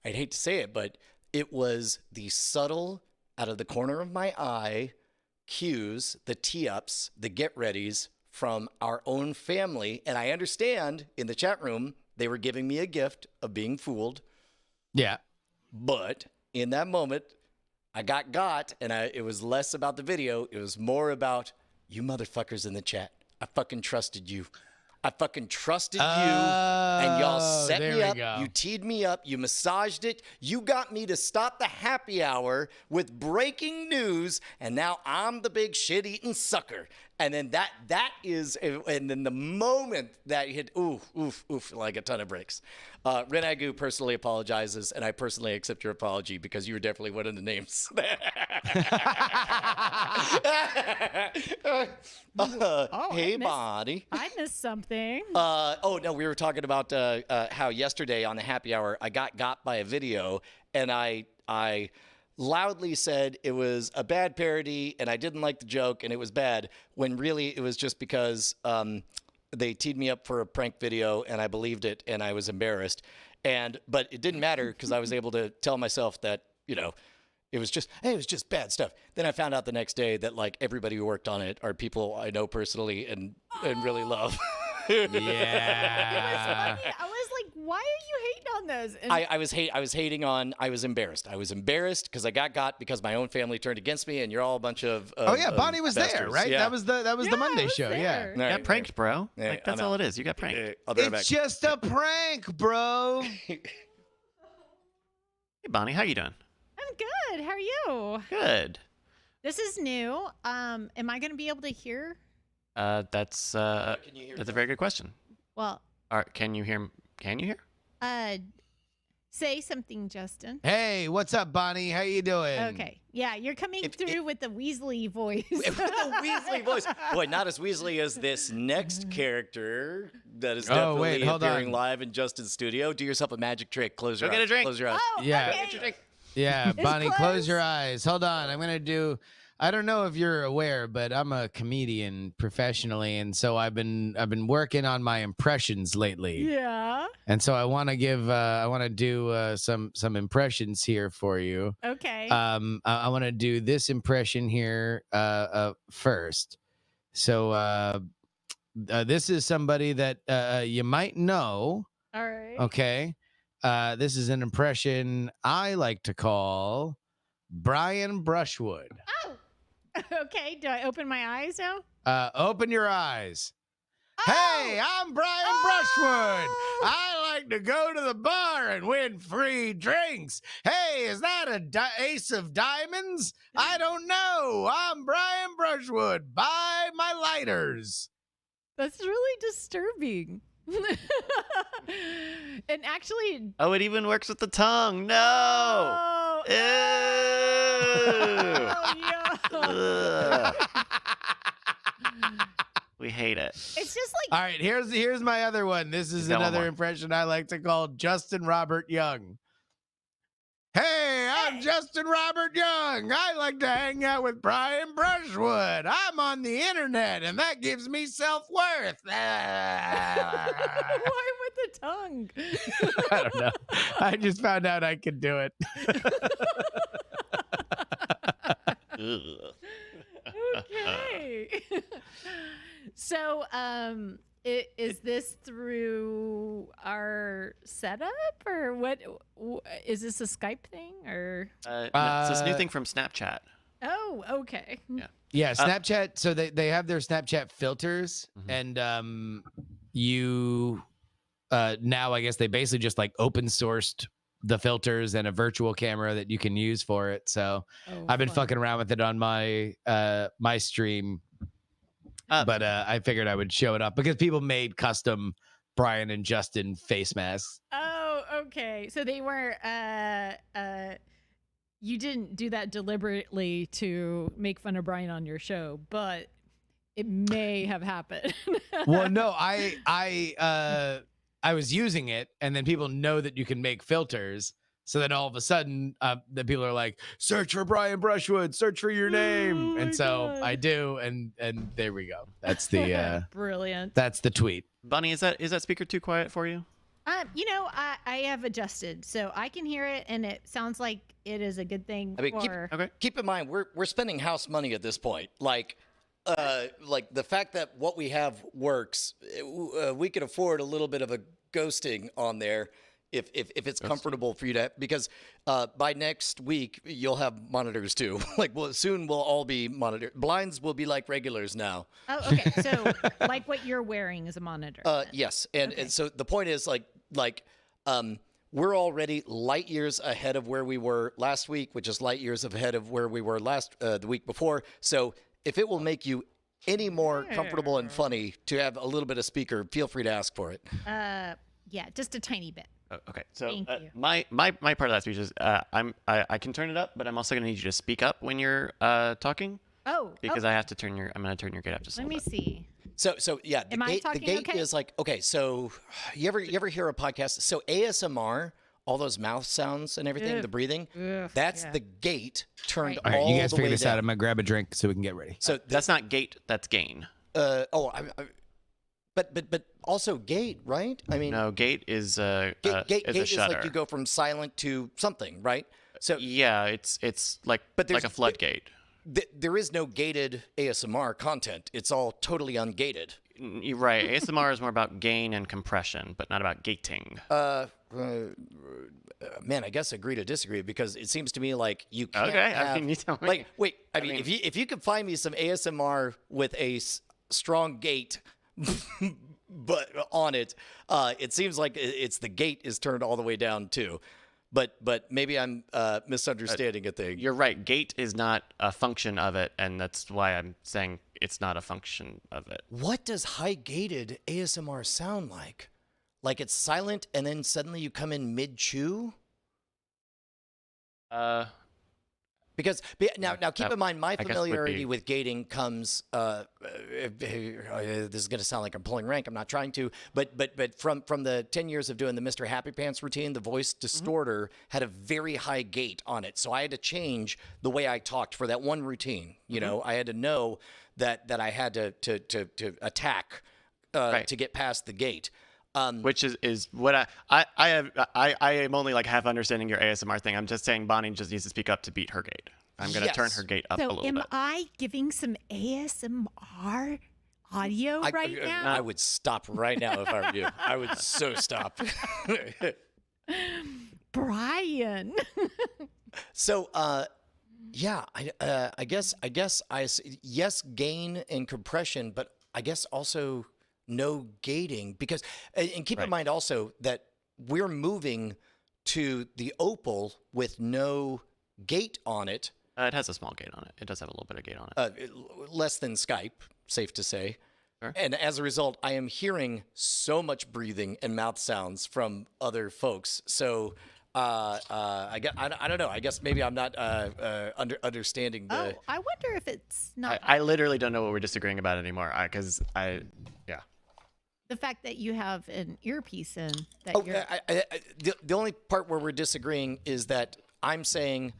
I'd hate to say it, but it was the subtle, out of the corner of my eye, cues, the tee-ups, the get-readies from our own family. And I understand in the chat room they were giving me a gift of being fooled. Yeah. But in that moment, I got, and it was less about the video. It was more about you motherfuckers in the chat. I fucking trusted you. I fucking trusted you, and y'all set me up. You teed me up. You massaged it. You got me to stop the happy hour with breaking news, and now I'm the big shit-eating sucker. And then that is, and then the moment that hit, oof, like a ton of bricks. Renagu personally apologizes, and I personally accept your apology because you were definitely one of the names. Hey, buddy. I missed something. No, we were talking about how yesterday on the happy hour I got by a video, and I loudly said it was a bad parody and I didn't like the joke and it was bad, when really it was just because they teed me up for a prank video and I believed it and I was embarrassed. But it didn't matter because I was able to tell myself that, it was just bad stuff. Then I found out the next day that everybody who worked on it are people I know personally and really love. Yeah. It was funny. I was like, why are you hating on those? And I was hating on, I was embarrassed. I was embarrassed because I got because my own family turned against me, and you're all a bunch of Bonnie was bastards. there, right? Yeah. That was the Monday show. there. Yeah. You got pranked, bro. Yeah, That's all it is. You got pranked. I'll be right back. It's just a prank, bro. Hey, Bonnie, how you doing? I'm good. How are you? Good. This is new. Am I going to be able to hear? That's a very good question. Well, Can you hear? Can you hear? Say something, Justin. Hey, what's up, Bonnie? How you doing? Okay. Yeah, you're coming If- through with the Weasley voice. With the Weasley voice. Boy, not as Weasley as this next character that is Oh, wait, definitely hold appearing on. live in Justin's studio. Do yourself a magic trick. Close your Go eyes. get a drink. Close your eyes. Oh, Yeah. okay. Yeah, It's Bonnie, close your close. eyes. Hold on. I'm going to do I don't know if you're aware, but I'm a comedian professionally, and so I've been working on my impressions lately. Yeah. And so I want to do some impressions here for you. Okay. I want to do this impression here first. So this is somebody that you might know. All right. Okay. This is an impression I like to call Brian Brushwood. Oh. Okay. Do I open my eyes now? Open your eyes. Oh! Hey, I'm Brian Brushwood. I like to go to the bar and win free drinks. Hey, is that a ace of diamonds? I don't know. I'm Brian Brushwood. Buy my lighters. That's really disturbing. And actually, Oh, it even works with the tongue. No. oh, Ew. oh, yeah. Ugh. We hate it. It's just like All right, here's my other one. This is Got one another more. impression I like to call Justin Robert Young. Hey, I'm Justin Robert Young. I like to hang out with Brian Brushwood. I'm on the internet, and that gives me self-worth. why with the tongue? I don't know. I just found out I could do it. Ugh. Okay. So, is this through our setup or what? Is this a Skype thing or? No, it's this new thing from Snapchat. Oh, okay. Yeah, Snapchat. So they have their Snapchat filters, and you now I guess they basically just like open sourced the filters and a virtual camera that you can use for it. So Oh, I've been fun. fucking around with it on my my stream, but I figured I would show it up because people made custom Brian and Justin face masks. Oh, okay. So they were. You didn't do that deliberately to make fun of Brian on your show, but it may have happened. Well, no, I was using it, and then people know that you can make filters. So then all of a sudden, the people are like, "Search for Brian Brushwood, search for your name," Oh and my so God. I do, and there we go. That's the Brilliant. that's the tweet. Bunny, is that speaker too quiet for you? I have adjusted, so I can hear it, and it sounds like it is a good thing I mean, for. Okay. Keep in mind, we're spending house money at this point. Like the fact that what we have works, we could afford a little bit of a ghosting on there if it's comfortable for you to, because by next week you'll have monitors too. Like, well, soon we'll all be monitored. Blinds will be like regulars now. Oh, okay. So, like what you're wearing is a monitor. then. Yes, and so the point is we're already light years ahead of where we were last week, which is light years ahead of where we were the week before. So if it will make you any more comfortable and funny to have a little bit of speaker, feel free to ask for it. Yeah, just a tiny bit. Oh, okay. So Thank you. my part of that speech is I can turn it up, but I'm also gonna need you to speak up when you're talking Oh, because oh, I'm gonna turn your gate up just a let little me bit. see. So yeah, Am I talking the gate okay? is like, okay, so you ever hear a podcast? So ASMR, all those mouth sounds and everything, Ugh. the breathing, Ugh, that's yeah. the gate turned Right. All right, all you guys the figure way this out. down. I'm gonna grab a drink so we can get ready. So That's not gate. That's gain. but also gate, right? I mean, No, gate is gate is a is shutter. like you go from silent to something, right? So Yeah, it's like But there's- like a floodgate. there is no gated ASMR content. It's all totally ungated. You're right. ASMR is more about gain and compression, but not about gating. Man, I guess agree to disagree because it seems to me like you can't Okay, I have, mean, you tell me. like wait. I mean, if you could find me some ASMR with a strong gate, but on it, it seems like it's the gate is turned all the way down too. But maybe I'm misunderstanding a thing. You're right. Gate is not a function of it, and that's why I'm saying it's not a function of it. What does high gated ASMR sound like? Like it's silent and then suddenly you come in mid chew? Because now keep in mind, my I guess would familiarity be- with gating comes. This is going to sound like I'm pulling rank. I'm not trying to, but from the 10 years of doing the Mr. Happy Pants routine, the voice distorter had a very high gate on it, so I had to change the way I talked for that one routine. You know, I had to know that I had to attack to get past the gate. Which is what I am only like half understanding your ASMR thing. I'm just saying Bonnie just needs to speak up to beat her gate. I'm gonna turn her gate up a So little am bit. I giving some ASMR audio right now? I would stop right now if I were you. I would so stop. Brian. So, yeah, I guess yes, gain and compression, but I guess also no gating because, and keep in mind also that we're moving to the Opal with no gate on it. It has a small gate on it. It does have a little bit of gate on it. Less than Skype, safe to say. Sure. And as a result, I am hearing so much breathing and mouth sounds from other folks. So I don't know. I guess maybe I'm not understanding the. Oh, I wonder if it's not I literally don't know what we're disagreeing about anymore. Yeah. the fact that you have an earpiece in. That Oh, you're. the only part where we're disagreeing is that I'm saying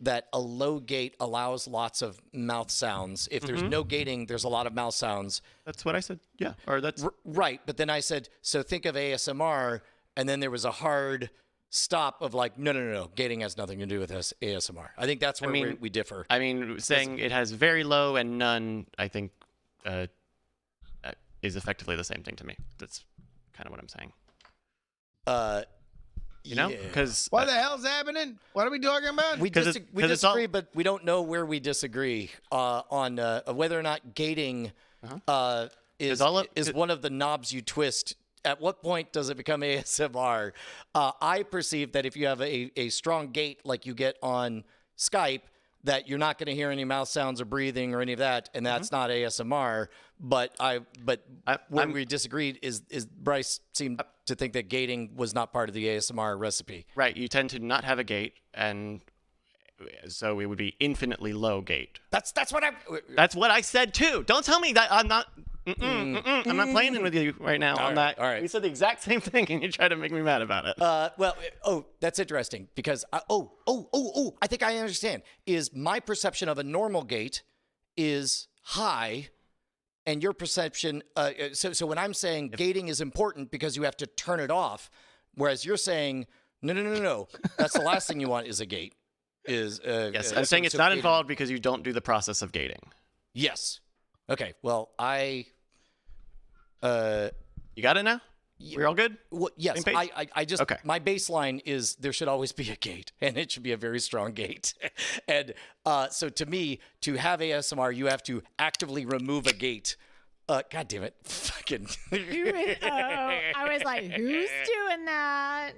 that a low gate allows lots of mouth sounds. If there's no gating, there's a lot of mouth sounds. That's what I said. Yeah. Or that's Right. But then I said, so think of ASMR, and then there was a hard stop of like, no. Gating has nothing to do with ASMR. I think that's where we differ. I mean, saying it has very low and none, I think, is effectively the same thing to me. That's kind of what I'm saying. You know, because What the hell's happening? What are we talking about? We 'Cause it's- 'cause it's all- disagree, but we don't know where we disagree on whether or not gating is all of- is one of the knobs you twist. At what point does it become ASMR? I perceive that if you have a strong gate like you get on Skype, that you're not going to hear any mouth sounds or breathing or any of that, and that's not ASMR. But where we disagreed is Bryce seemed to think that gating was not part of the ASMR recipe. right, you tend to not have a gate, and so it would be infinitely low gate. That's what I. That's what I said too. Don't tell me that I'm not. I'm not playing with you right now on that. all right. We said the exact same thing, and you try to make me mad about it. That's interesting because I think I understand. Is my perception of a normal gate is high, and your perception. So when I'm saying gating is important because you have to turn it off, whereas you're saying no. That's the last thing you want is a gate. Yes, I'm saying it's not gating. involved because you don't do the process of gating. Yes. Okay. Well, You got it now? We're all good? Well, yes, Same page? I just Okay. my baseline is there should always be a gate, and it should be a very strong gate. And so to me, to have ASMR, you have to actively remove a gate. God damn it, fucking. I was like, who's doing that?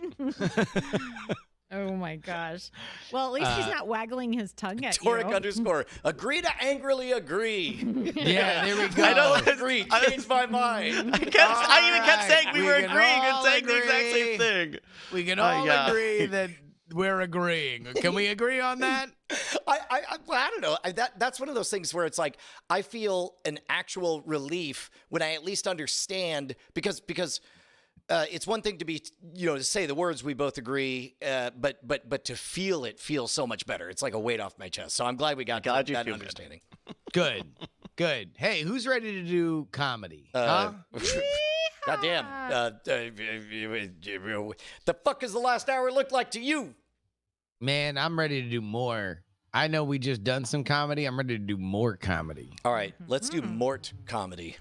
Oh my gosh. Well, at least he's not waggling his tongue at Toric you. _ agree to angrily agree. Yeah, there we go. I don't agree. Change my mind. I even kept saying we were we can agreeing and all saying the exact agree. same thing. We can all yeah. agree that we're agreeing. Can we agree on that? I don't know. That's one of those things where it's like I feel an actual relief when I at least understand because it's one thing to be to say the words we both agree, but to feel it feels so much better. It's like a weight off my chest. So I'm glad we got Glad you that feel good. understanding. Good. Hey, who's ready to do comedy? Huh? God damn. The fuck has the last hour looked like to you? Man, I'm ready to do more. I know we just done some comedy. I'm ready to do more comedy. All right, let's do Mort comedy.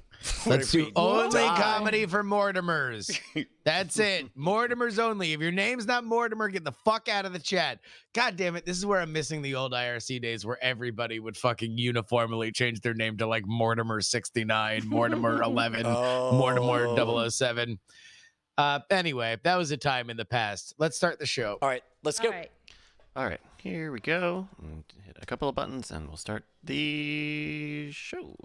Let's do only die? comedy for Mortimers. That's it. Mortimers only. If your name's not Mortimer, get the fuck out of the chat. God damn it. This is where I'm missing the old IRC days where everybody would fucking uniformly change their name to like Mortimer 69, Mortimer 11, Mortimer 007. Anyway, that was a time in the past. Let's start the show. All right, let's go. All right. All right, here we go. Hit a couple of buttons, and we'll start the show.